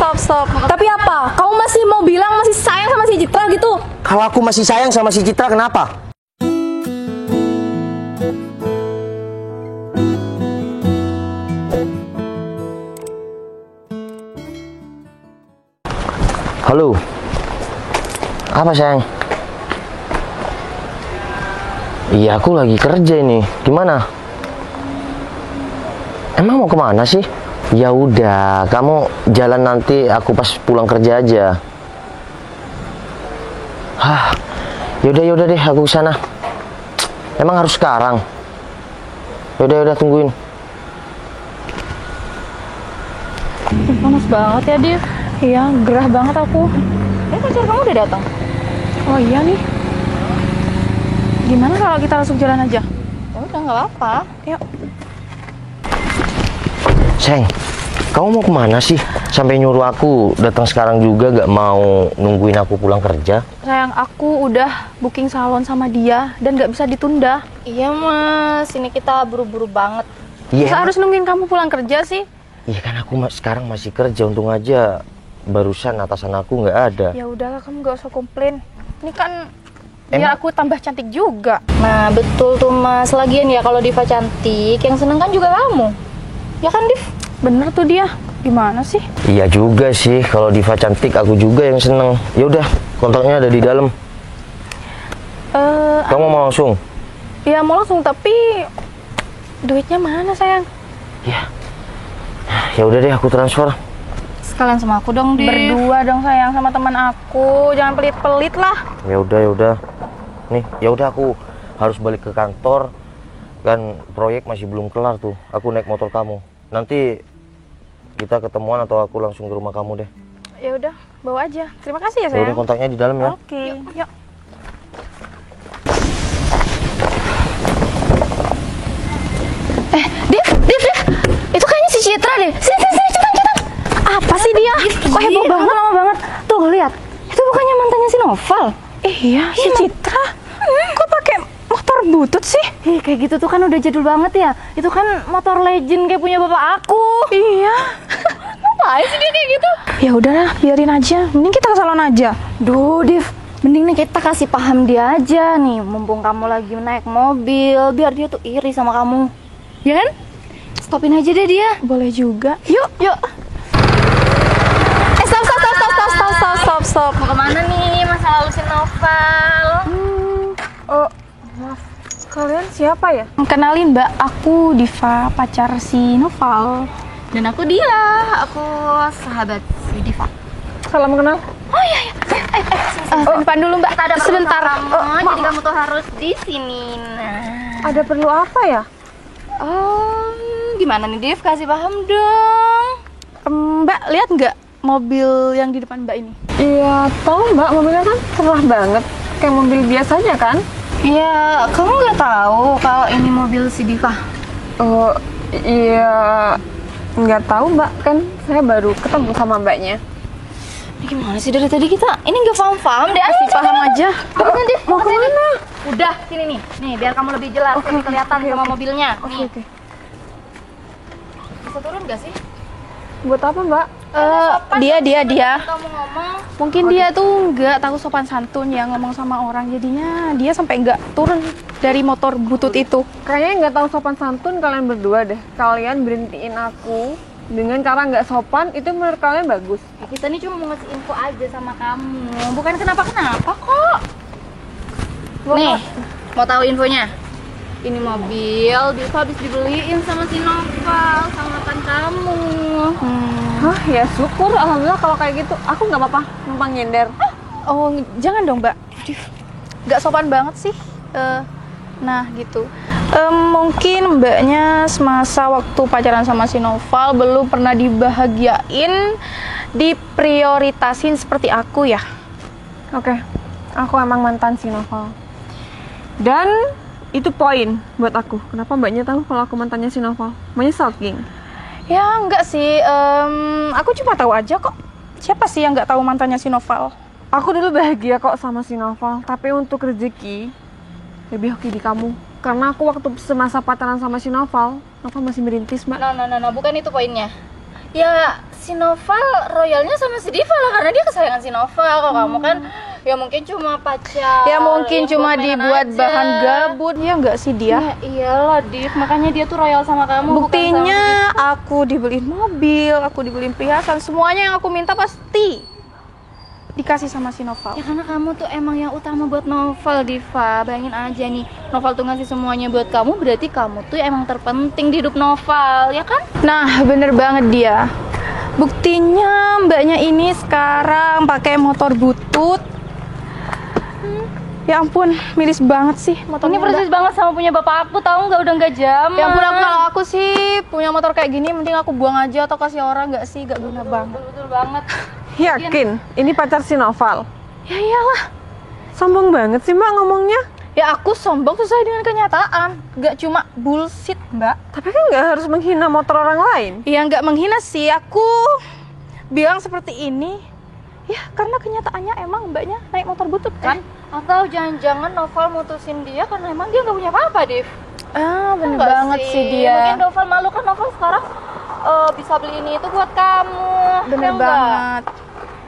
stop. Tapi apa? Kamu masih mau bilang masih sayang sama si Citra gitu? Kalau aku masih sayang sama si Citra, kenapa? Halo. Apa sayang? Iya, aku lagi kerja ini. Gimana? Emang mau kemana sih? Ya udah, kamu jalan nanti, aku pas pulang kerja aja. Hah, yaudah deh, aku kesana. Emang harus sekarang? Yaudah tungguin. Panas banget ya, Div. Iya, gerah banget aku. Pacar kamu udah datang? Oh iya nih. Gimana kalau kita langsung jalan aja? Ya udah, nggak apa-apa. Yuk. Sayang, kamu mau kemana sih? Sampai nyuruh aku datang sekarang juga, gak mau nungguin aku pulang kerja? Sayang, aku udah booking salon sama dia dan nggak bisa ditunda. Iya mas, ini kita buru-buru banget. Iya. Masa harus nungguin kamu pulang kerja sih? Iya kan aku sekarang masih kerja, untung aja barusan atasan aku nggak ada. Ya udahlah, kamu nggak usah komplain. Ini kan biar aku tambah cantik juga. Nah betul tuh mas, lagian ya kalau Diva cantik, yang seneng kan juga kamu. Ya kan Div? Bener tuh dia. Gimana sih? Iya juga sih, kalau Diva cantik aku juga yang seneng. Ya udah, kontaknya ada di dalam. Kamu mau langsung? Ya mau langsung, tapi duitnya mana sayang? Ya udah deh, aku transfer. Sekalian sama aku dong Div. Berdua dong sayang sama teman aku, jangan pelit-pelit lah. Ya udah. Nih, ya udah aku harus balik ke kantor. Kan proyek masih belum kelar tuh. Aku naik motor kamu. Nanti kita ketemuan atau aku langsung ke rumah kamu deh. Ya udah, bawa aja. Terima kasih ya Ya udah, sayang. kontaknya di dalam ya. Oke, yuk. Div, itu kayaknya si Citra deh. Sini, cepetan. Apa sih dia? Kok heboh banget, lama banget. Tuh lihat, itu bukannya mantannya si Noval? Iya, si Citra. Kok pakai motor butut sih? Kayak gitu tuh kan udah jadul banget ya. Itu kan motor legend kayak punya bapak aku. Iya. Ngapain sih dia kayak gitu? Ya udahlah, biarin aja. Mending kita ke salon aja. Duh, Div, mending nih kita kasih paham dia aja nih. Mumpung kamu lagi naik mobil, biar dia tuh iri sama kamu. Ya kan? Stopin aja deh dia. Boleh juga. Yuk. Stop. Mau kemana nih, masa lalu si Noval? Oh, maaf. Kalian siapa ya? Kenalin Mbak, aku Diva, pacar si Noval. Dan aku dia, aku sahabat si Diva. Salam kenal. Oh iya. Depan dulu Mbak. Kita ada perlu Sebentar. sama kamu, jadi kamu tuh harus di sini. Nah. Ada perlu apa ya? Gimana nih Div? Kasih paham dong. Mbak, lihat nggak mobil yang di depan Mbak ini? Iya, tahu Mbak, mobilnya kan cerah banget, kayak mobil biasanya kan? Ya, kamu nggak tahu kalau ini mobil si Diva? Oh, iya, nggak tahu Mbak, kan saya baru ketemu sama Mbaknya. Ini gimana sih dari tadi kita? Ini nggak paham deh. Kasih paham aja. Bukan Div, Mau kemana? udah sini nih. Nih, biar kamu lebih jelas, lebih kelihatan sama mobilnya. Nih, Oke. bisa turun nggak sih? Buat apa Mbak? Dia. Kamu ngomong. Mungkin dia tuh nggak tahu sopan santun ya ngomong sama orang, jadinya dia sampai nggak turun dari motor butut itu. Kayaknya nggak tahu sopan santun kalian berdua deh. Kalian berhentiin aku dengan cara nggak sopan, itu menurut kalian bagus? Ya, kita nih cuma mau ngasih info aja sama kamu, bukan kenapa-kenapa kok. Nih, mau tahu infonya? Ini mobil Diva habis dibeliin sama si Noval, sama mantan kamu. Hah, ya syukur, alhamdulillah kalau kayak gitu. Aku nggak apa-apa, numpang nyender. Oh, jangan dong Mbak. Nggak sopan banget sih. Nah gitu. Mungkin Mbaknya semasa waktu pacaran sama si Noval belum pernah dibahagiain, diprioritasin seperti aku ya. Oke, aku emang mantan si Noval. Dan itu poin buat aku. Kenapa Mbaknya tahu kalau aku mantannya si Noval? Maunya stalking? Ya enggak sih, aku cuma tahu aja kok. Siapa sih yang nggak tahu mantannya si Noval? Aku dulu bahagia kok sama si Noval, tapi untuk rezeki lebih hoki di kamu. Karena aku waktu semasa pacaran sama si Noval masih merintis, Mbak. No, bukan itu poinnya. Ya, si Noval royalnya sama si Diva lah, karena dia kesayangan si Noval. Kalau kamu kan ya mungkin cuma pacar. Ya mungkin yang cuma buat mainan dibuat aja. bahan gabut. Ya enggak sih dia? Ya iyalah Div, makanya dia tuh royal sama kamu. bukan Buktinya aku dibeliin mobil, aku dibeliin perhiasan, semuanya yang aku minta pasti dikasih sama si Noval. Ya karena kamu tuh emang yang utama buat Noval, Diva. Bayangin aja nih, Noval tuh ngasih semuanya buat kamu, berarti kamu tuh emang terpenting di hidup Noval, ya kan? Nah, bener banget dia. Buktinya mbaknya ini sekarang pakai motor butut. Ya ampun, miris banget sih motornya. Ini persis banget sama punya bapak aku, tahu nggak? Udah nggak zaman. Ya ampun, kalau aku sih punya motor kayak gini mending aku buang aja atau kasih orang, nggak sih? Gak guna banget. Betul banget. Yakin? Ini pacar si Noval? Ya iyalah. Sombong banget sih Mbak ngomongnya. Ya aku sombong sesuai dengan kenyataan, gak cuma bullshit mbak. Tapi kan nggak harus menghina motor orang lain. Ya nggak menghina sih, aku bilang seperti ini ya karena kenyataannya emang mbaknya naik motor butut kan. Atau jangan-jangan Noval mutusin dia karena emang dia nggak punya apa-apa, Div. Bener Enggak banget sih dia. Mungkin Noval malu kan, Noval sekarang bisa beli ini itu buat kamu. Bener Ya enggak? banget.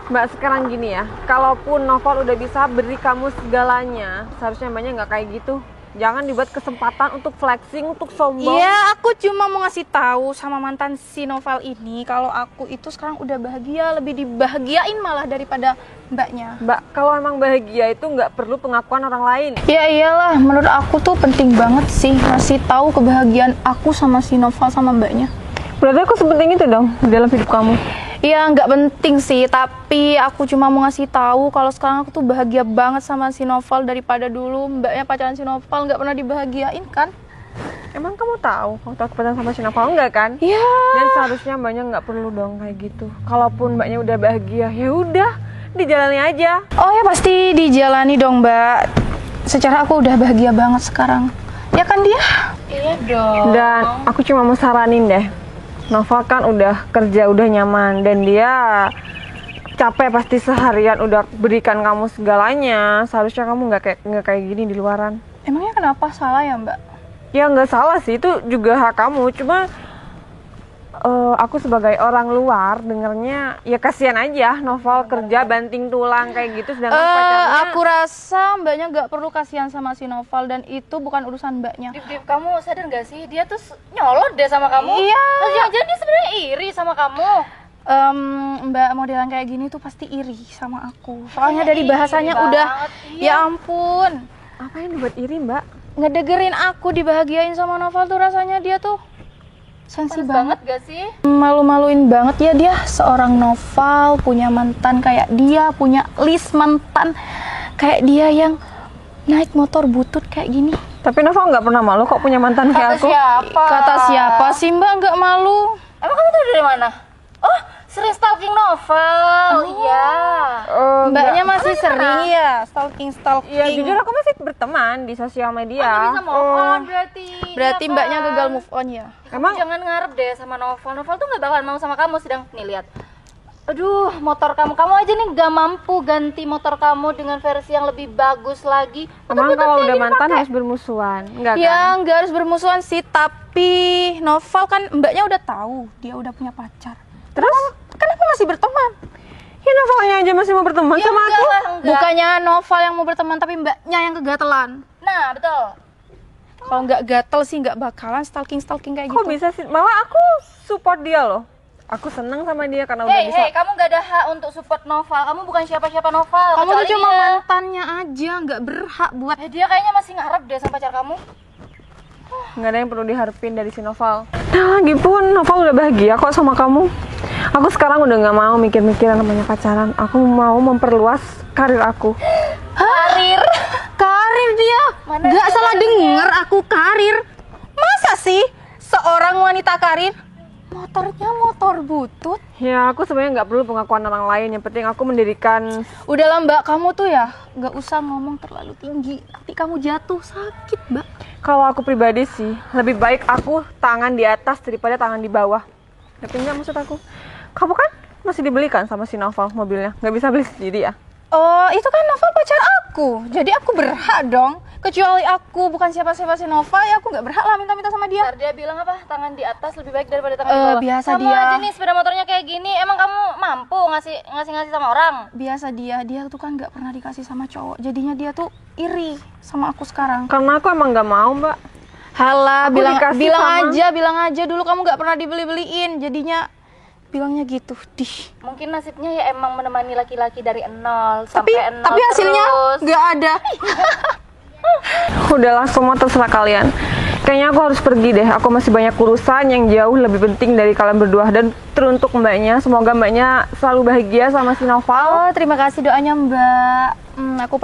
Mbak sekarang gini ya, kalaupun Noval udah bisa beri kamu segalanya, seharusnya Mbaknya nggak kayak gitu. Jangan dibuat kesempatan untuk flexing, untuk sombong. Iya, aku cuma mau ngasih tahu sama mantan si Noval ini kalau aku itu sekarang udah bahagia, lebih dibahagiain malah daripada mbaknya. Mbak, kalau emang bahagia itu nggak perlu pengakuan orang lain. Ya iyalah, menurut aku tuh penting banget sih ngasih tahu kebahagiaan aku sama si Noval sama mbaknya. Berarti aku sepenting itu dong di dalam hidup kamu. Ya nggak penting sih, tapi aku cuma mau ngasih tahu kalau sekarang aku tuh bahagia banget sama si Noval daripada dulu mbaknya pacaran si Noval nggak pernah dibahagiain kan? Emang kamu tahu waktu aku pacaran sama si Noval enggak kan? Iya. Dan seharusnya Mbaknya nggak perlu dong kayak gitu. Kalaupun Mbaknya udah bahagia, ya udah dijalani aja. Oh ya pasti dijalani dong mbak. Secara aku udah bahagia banget sekarang. Ya kan dia? Iya dong. Dan aku cuma mau saranin deh. Noval kan udah kerja, udah nyaman, dan dia capek pasti seharian udah berikan kamu segalanya. Seharusnya kamu nggak kayak gini di luaran. Emangnya kenapa salah ya mbak? Ya nggak salah sih, itu juga hak kamu. Cuma aku sebagai orang luar dengernya ya kasihan aja Noval kerja banting tulang kayak gitu, sedangkan pacarnya. Aku rasa mbaknya nggak perlu kasihan sama si Noval dan itu bukan urusan mbaknya. Div, kamu sadar gak sih? Dia tuh nyolot deh sama kamu. Iya. Jangan-jangan dia sebenarnya iri sama kamu. Mbak modelan kayak gini tuh pasti iri sama aku. Soalnya dari Iri bahasanya banget, udah, iya. ya ampun, Apa yang dibuat iri Mbak? ngedengerin aku dibahagiain sama Noval tuh rasanya dia tuh sensi Panas banget. banget gak sih? Malu-maluin banget ya dia seorang Noval punya mantan kayak dia, punya list mantan kayak dia yang naik motor butut kayak gini. Tapi Noval nggak pernah malu kok punya mantan kayak aku. Siapa? Kata siapa sih mbak nggak malu? Emang kamu tahu dari mana? Oh, sering stalking Novel. Iya. Mbaknya Nggak. masih sering ya stalking. Ya jujur aku masih berteman di sosial media. Bisa move on berarti. Berarti ya kan? mbaknya gagal move on ya? Emang jangan ngarep deh sama Novel. Novel tuh nggak bakalan mau sama kamu. Sedang nih lihat. Aduh, motor kamu aja nih nggak mampu ganti motor kamu dengan versi yang lebih bagus lagi. Emang Motor kalau kayak udah gini mantan pakai. harus bermusuhan, enggak Ya kan? nggak harus bermusuhan sih, tapi Noval kan mbaknya udah tahu dia udah punya pacar. Terus Kenapa masih berteman? ya Novalnya aja masih mau berteman Ya sama enggak aku. lah, enggak. Bukannya Noval yang mau berteman, tapi mbaknya yang kegatelan. Nah, betul. Kalau nggak gatel sih nggak bakalan stalking kayak Kok gitu. bisa sih? Malah aku support dia loh. Aku seneng sama dia karena udah bisa. Hei, kamu gak ada hak untuk support Noval. Kamu bukan siapa-siapa Noval. Kamu tuh kecuali cuma dia. mantannya aja, nggak berhak buat. Dia kayaknya masih ngarep deh sama pacar kamu. Nggak ada yang perlu diharapin dari si Noval. Nah, lagi pun Noval udah bahagia kok sama kamu. Aku sekarang udah nggak mau mikir-mikiran namanya pacaran. Aku mau memperluas karir aku. Karir dia? Mana Nggak dia salah karirnya? denger aku karir. Masa sih seorang wanita karir? Motornya motor butut? Ya, aku sebenarnya nggak perlu pengakuan orang lain. Yang penting aku mendirikan. Udahlah mbak, kamu tuh ya nggak usah ngomong terlalu tinggi. Nanti kamu jatuh sakit mbak. Kalau aku pribadi sih, lebih baik aku tangan di atas daripada tangan di bawah. Ngerti nggak maksud aku? Kamu kan masih dibelikan sama si Noval mobilnya. Nggak bisa beli sendiri ya? Oh itu kan Noval pacar aku, jadi aku berhak dong. Kecuali aku bukan siapa-siapa si Noval, ya aku nggak berhak lah minta-minta sama dia. Ntar dia bilang apa? Tangan di atas lebih baik daripada tangan di bawah. Biasa Kamu dia. aja nih sepeda motornya kayak gini. Emang ngasih sama orang? Biasa dia tuh kan nggak pernah dikasih sama cowok. Jadinya dia tuh iri sama aku sekarang. Karena aku emang nggak mau, Mbak. Halah, Aku bilang dikasih sama- bilang aja dulu kamu nggak pernah dibeliin. Jadinya bilangnya gitu. Mungkin nasibnya ya emang menemani laki-laki dari nol Tapi sampai nol hasilnya terus. nggak ada. Udahlah, semua terserah kalian. Kayaknya aku harus pergi deh. Aku masih banyak urusan yang jauh lebih penting dari kalian berdua. Dan teruntuk Mbaknya, semoga Mbaknya selalu bahagia sama si Noval. Oh, terima kasih doanya Mbak. Aku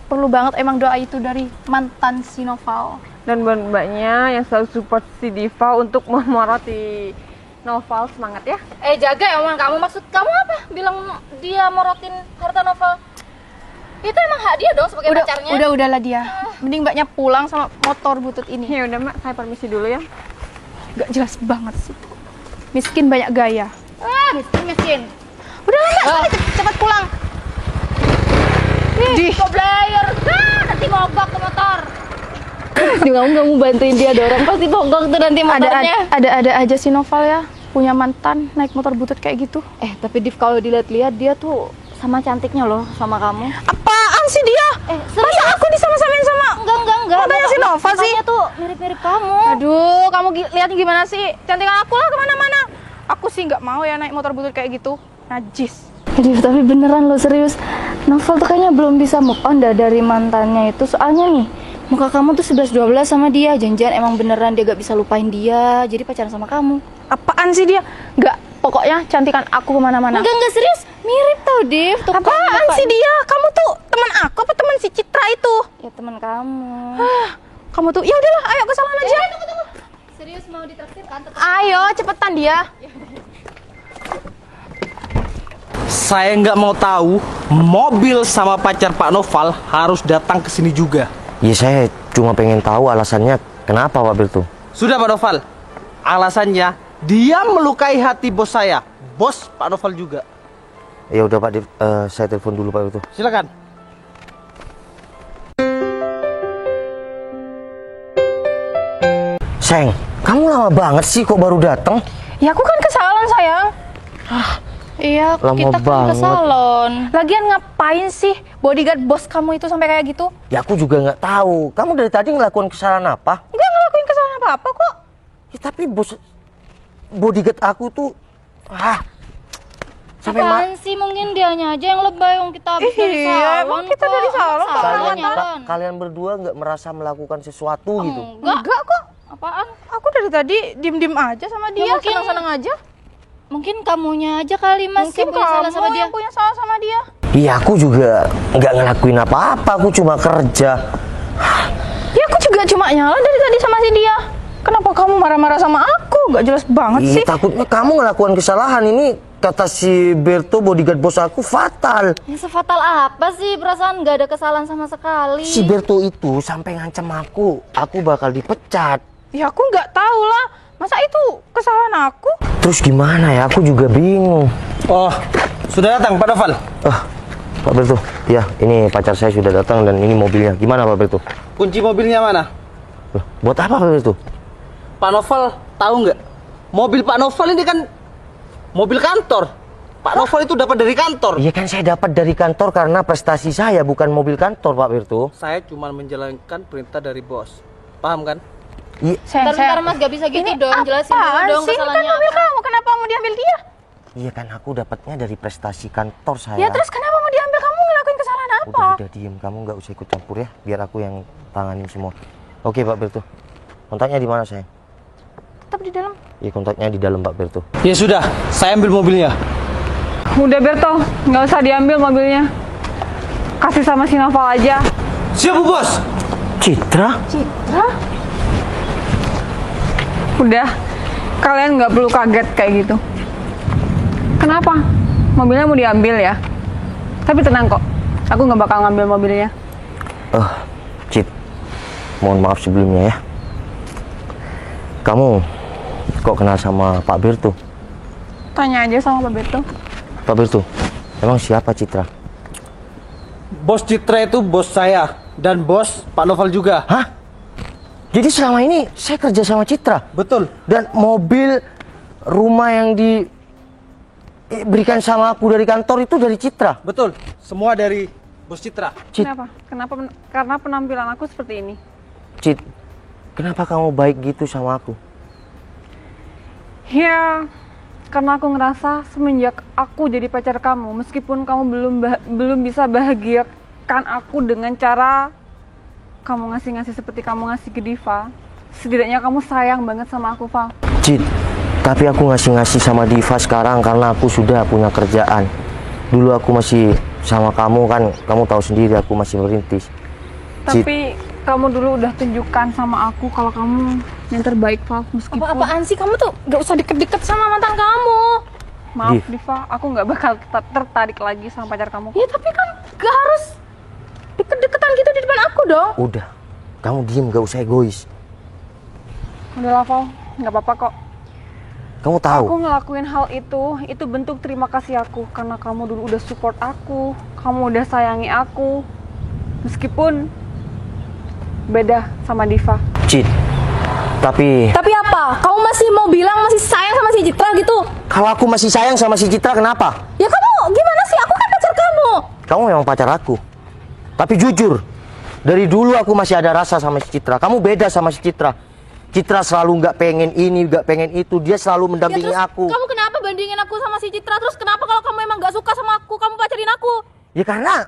perlu banget emang doa itu dari mantan si Noval. Dan buat Mbaknya yang selalu support si Diva untuk memoroti Noval, semangat ya. Jaga ya omongan kamu. Maksud kamu apa? Bilang dia morotin harta Novel. Itu emang hak dia dong sebagai pacarnya. Udahlah dia. Mending Mbaknya pulang sama motor butut ini. Ya udah Mbak, saya permisi dulu ya. Gak jelas banget sih. Miskin banyak gaya. Miskin. Udahlah Mbak, cepat pulang. Nih, kok belayer. Nanti mogok ke motor. Kamu nggak mau bantuin dia dorong, pasti mogok tuh nanti motornya. Ada aja si Noval ya, punya mantan naik motor butut kayak gitu. Tapi Div, kalau dilihat-lihat dia tuh sama cantiknya loh sama kamu. Apaan sih dia? Masa aku disama-samain sama? Enggak. Mantannya si Noval sih? Matanya tuh mirip-mirip kamu. Aduh, kamu lihatnya gimana sih? Cantikan aku lah kemana-mana. Aku sih nggak mau ya naik motor butut kayak gitu. Najis. Div, tapi beneran lo serius. Novel tuh kayaknya belum bisa move on dari mantannya itu. Soalnya nih, muka kamu tuh 11-12 sama dia. Jangan-jangan emang beneran dia gak bisa lupain dia. Jadi pacaran sama kamu. Apaan sih dia? Nggak, pokoknya cantikan aku kemana-mana. Enggak serius. Mirip tau, Div. Tuh, Apaan sih dia? Kamu tuh teman aku apa teman si Citra itu? Ya teman kamu. Kamu tuh, ya udahlah, ayo ke salon aja. Tunggu. Serius mau ditraktir kan? Ayo, cepetan dia. Saya nggak mau tahu mobil sama pacar Pak Noval harus datang ke sini juga. Ya saya cuma pengen tahu alasannya kenapa Pak Berto. Sudah Pak Noval, alasannya dia melukai hati bos saya, bos Pak Noval juga. Ya udah Pak, saya telepon dulu Pak Berto. Silakan. Sayang, kamu lama banget sih kok baru datang? Ya aku kan ke salon sayang. Iya, Lama kita kan ke banget. salon. Lagian ngapain sih bodyguard bos kamu itu sampai kayak gitu? Ya aku juga nggak tahu. Kamu dari tadi ngelakuin kesalahan apa? Enggak ngelakuin kesalahan apa-apa kok. Ya, tapi bodyguard aku tuh sampai Apaan sih? Mungkin dianya aja yang lebay. Yang kita habis dari Iya, salon. emang kita dari salon, kalian berdua nggak merasa melakukan sesuatu gitu? Enggak kok. Apaan? Aku dari tadi diem-diem aja sama dia, mungkin- senang-senang aja. Mungkin kamunya aja kali, Mas, Mungkin yang punya salah sama dia. yang punya salah sama dia. Iya aku juga nggak ngelakuin apa-apa. Aku cuma kerja. Ya aku juga cuma nyala dari tadi sama si dia. Kenapa kamu marah-marah sama aku? Gak jelas banget Ih, sih. takutnya kamu ngelakuin kesalahan ini. Kata si Berto bodyguard bos aku fatal. Ya, sefatal apa sih? Perasaan nggak ada kesalahan sama sekali. Si Berto itu sampai ngancam aku bakal dipecat. Ya aku nggak tahu lah. Masa itu kesalahan aku? Terus gimana ya? Aku juga bingung. Oh, sudah datang Pak Noval. Pak Berto, ya ini pacar saya sudah datang dan ini mobilnya. Gimana Pak Berto? Kunci mobilnya mana? Loh, buat apa Pak Berto? Pak Noval tahu nggak? Mobil Pak Noval ini kan mobil kantor. Pak Noval itu dapat dari kantor. Iya kan saya dapat dari kantor karena prestasi saya, bukan mobil kantor Pak Berto. Saya cuma menjalankan perintah dari bos. Paham kan? Iya. Bentar, Mas, gak bisa gitu Ini dong. Jelasin dulu apaan dong sih? Ini kan kesalahannya mobil apa. kamu. Kenapa mau diambil dia? Iya kan aku dapatnya dari prestasi kantor saya. Ya terus kenapa mau diambil? Kamu ngelakuin kesalahan apa? Udah diem, kamu nggak usah ikut campur ya, biar aku yang tanganin semua. Oke Pak Berto. Kontaknya di mana saya? Tetap di dalam. Iya kontaknya di dalam Pak Berto. Ya sudah, saya ambil mobilnya. Udah Berto, nggak usah diambil mobilnya. Kasih sama si Noval aja. Siap Bu Bos. Citra? Udah, kalian nggak perlu kaget kayak gitu. Kenapa? Mobilnya mau diambil ya? Tapi tenang kok, aku nggak bakal ngambil mobilnya. Cit, mohon maaf sebelumnya ya. Kamu kok kenal sama Pak Berto? Tanya aja sama Pak Berto. Pak Berto, emang siapa Citra? Bos Citra itu bos saya dan bos Pak Noval juga. Hah? Jadi selama ini saya kerja sama Citra? Betul. Dan mobil rumah yang di berikan sama aku dari kantor itu dari Citra. Betul, semua dari Bos Citra. Cit, Kenapa? Karena penampilan aku seperti ini. Cit, kenapa kamu baik gitu sama aku? Ya, karena aku ngerasa semenjak aku jadi pacar kamu, meskipun kamu belum bisa bahagiakan aku dengan cara kamu ngasih seperti kamu ngasih ke Diva, setidaknya kamu sayang banget sama aku, Val. Cit, tapi aku ngasih sama Diva sekarang karena aku sudah punya kerjaan. Dulu aku masih sama kamu kan, kamu tahu sendiri aku masih merintis. Cit, Tapi kamu dulu udah tunjukkan sama aku kalau kamu yang terbaik, Val. Meskipun Apa-apaan sih kamu tuh gak usah deket-deket sama mantan kamu. maaf, Div. Diva, aku nggak bakal tertarik lagi sama pacar kamu. Ya tapi kan gak harus deket-deketan gitu di depan aku dong. udah, kamu diem, gak usah egois. Udah lah, Val, nggak apa-apa kok. Kamu tahu, Aku ngelakuin hal itu bentuk terima kasih aku karena kamu dulu udah support aku, kamu udah sayangi aku, meskipun beda sama Diva. Cit, tapi Tapi apa? Kamu masih mau bilang masih sayang sama si Citra gitu? kalau aku masih sayang sama si Citra, kenapa? Ya kamu gimana sih? Aku kan pacar kamu. Kamu memang pacar aku. Tapi jujur, dari dulu aku masih ada rasa sama si Citra. Kamu beda sama si Citra. Citra selalu nggak pengen ini, nggak pengen itu. Dia selalu mendampingi aku. Kamu kenapa bandingin aku sama si Citra? Terus kenapa kalau kamu emang gak suka sama aku, kamu pacarin aku? Ya karena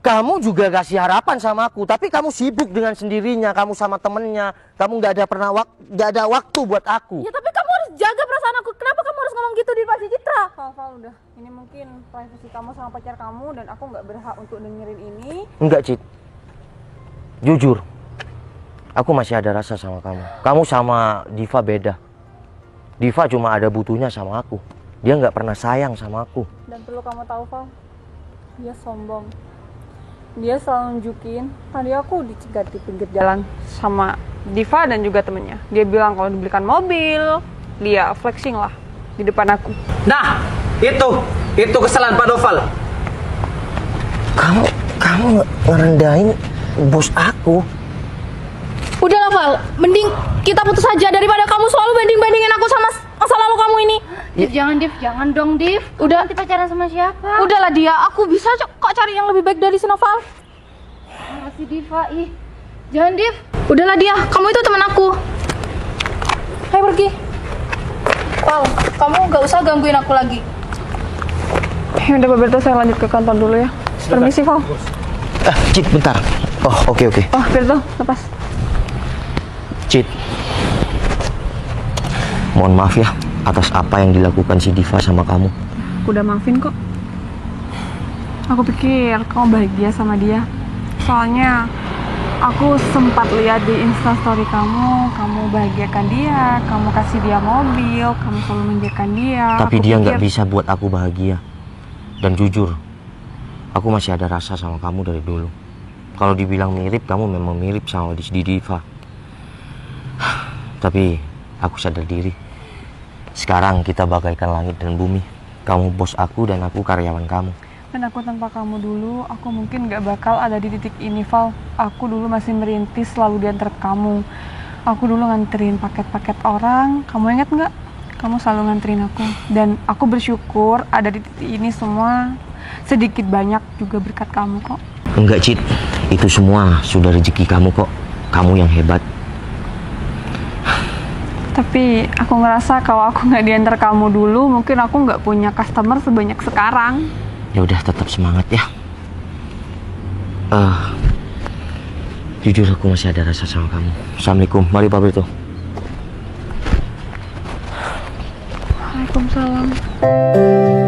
kamu juga kasih harapan sama aku, tapi kamu sibuk dengan sendirinya, kamu sama temennya, kamu nggak ada waktu buat aku. Ya tapi kamu harus jaga perasaan aku. Kenapa kamu harus ngomong gitu di depan si Citra? Val, udah. Ini mungkin privasi kamu sama pacar kamu dan aku nggak berhak untuk dengerin ini. Enggak, Cit. Jujur, aku masih ada rasa sama kamu. Kamu sama Diva beda. Diva cuma ada butuhnya sama aku. Dia nggak pernah sayang sama aku. Dan perlu kamu tahu, Val, dia sombong. Dia selalu nunjukin tadi aku dicegat di pinggir jalan sama Diva dan juga temennya. Dia bilang kalau dibelikan mobil, dia flexing lah di depan aku. Nah, itu kesalahan Pak Noval. Kamu ngerendahin bos aku. Udah lah Val, mending kita putus aja daripada kamu selalu banding-bandingin aku sama masa lalu kamu ini. Div, jangan dong, Div. Udah. Nanti pacaran sama siapa? Udahlah dia, aku bisa kok cari yang lebih baik dari si Noval. Masih Diva, ih. Jangan, Div. Udahlah dia, kamu itu teman aku. Ayo pergi. Val, kamu gak usah gangguin aku lagi. Ya udah, Pak Berto, saya lanjut ke kantor dulu ya. Permisi, Val. Cit, bentar. Oh, oke. Oh, Berto, lepas. Cit, mohon maaf ya atas apa yang dilakukan si Diva sama kamu. Aku udah maafin kok. Aku pikir kamu bahagia sama dia. Soalnya aku sempat lihat di Instastory kamu bahagiakan dia, kamu kasih dia mobil, kamu selalu menjaga dia. Tapi Aku dia nggak pikir- bisa buat aku bahagia. Dan jujur, aku masih ada rasa sama kamu dari dulu. Kalau dibilang mirip, kamu memang mirip sama di Diva. Tapi aku sadar diri. Sekarang kita bagaikan langit dan bumi. Kamu bos aku dan aku karyawan kamu. Dan aku tanpa kamu dulu, aku mungkin gak bakal ada di titik ini, Val. Aku dulu masih merintis selalu diantar kamu. Aku dulu nganterin paket-paket orang. Kamu ingat nggak? Kamu selalu nganterin aku. Dan aku bersyukur ada di titik ini semua. Sedikit banyak juga berkat kamu kok. Enggak, Cit. Itu semua sudah rezeki kamu kok. Kamu yang hebat. Tapi aku ngerasa kalau aku nggak diantar kamu dulu, mungkin aku nggak punya customer sebanyak sekarang. Ya udah, tetap semangat ya. Jujur aku masih ada rasa sama kamu. Assalamualaikum. Mari Pak Berto. Waalaikumsalam.